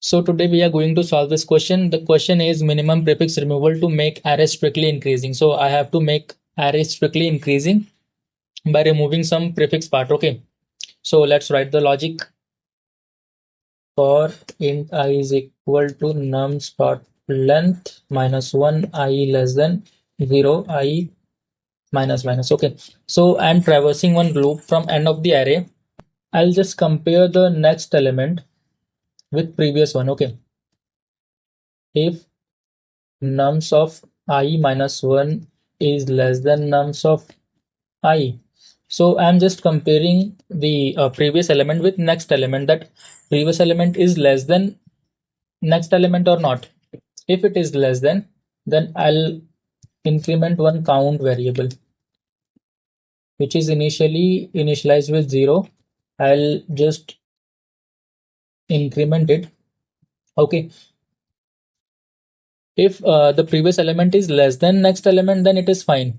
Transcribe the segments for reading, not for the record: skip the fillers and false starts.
So today we are going to solve this question. The question is minimum prefix removal to make array strictly increasing. So I have to make array strictly increasing by removing some prefix part. Okay. So let's write the logic. For int I is equal to nums dot length minus 1 I less than 0 I minus minus. Okay. So I'm traversing one loop from end of the array. I'll just compare the next element with previous one. Okay. If nums of I minus 1 is less than nums of I. So I'm just comparing the previous element with next element, that previous element is less than next element or not. If it is less than, then I'll increment one count variable which is initially initialized with 0. I'll just increment it. Okay. If the previous element is less than next element, then it is fine.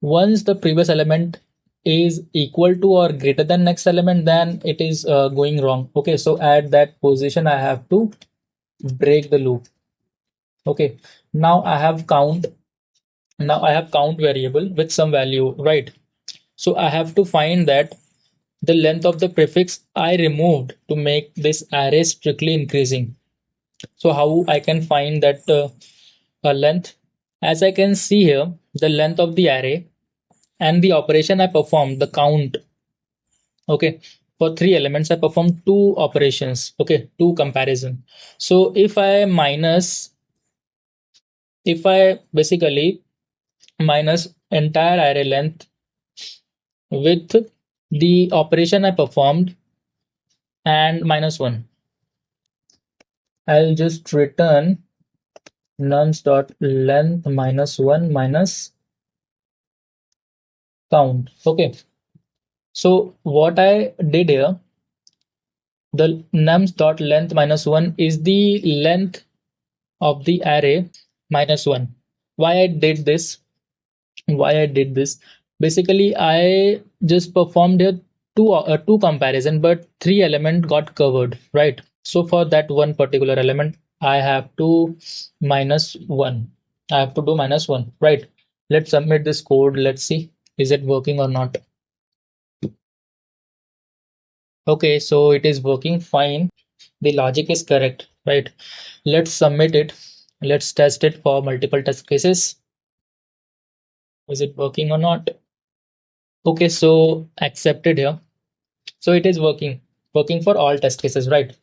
Once the previous element is equal to or greater than next element, then it is going wrong. Okay, so at that position I have to break the loop. Okay, now I have count variable with some value, right? So I have to find that the length of the prefix I removed to make this array strictly increasing. So how I can find that length? As I can see here, the length of the array and the operation I performed, the count. Okay, for three elements I perform two operations. Okay, two comparison. So if I basically minus entire array length with the operation I performed and minus one, I'll just return nums dot length minus one minus count. Okay, so what I did here, the nums dot length minus one is the length of the array minus 1. Why I did this? Why I did this? Basically, I just performed a two comparison, but three element got covered, right? So for that one particular element, I have to minus 1. I have to do minus 1, right? Let's submit this code. Let's see, is it working or not? Okay, so it is working fine. The logic is correct, right? Let's submit it. Let's test it for multiple test cases. Is it working or not? Okay, so accepted here. So it is working for all test cases, right?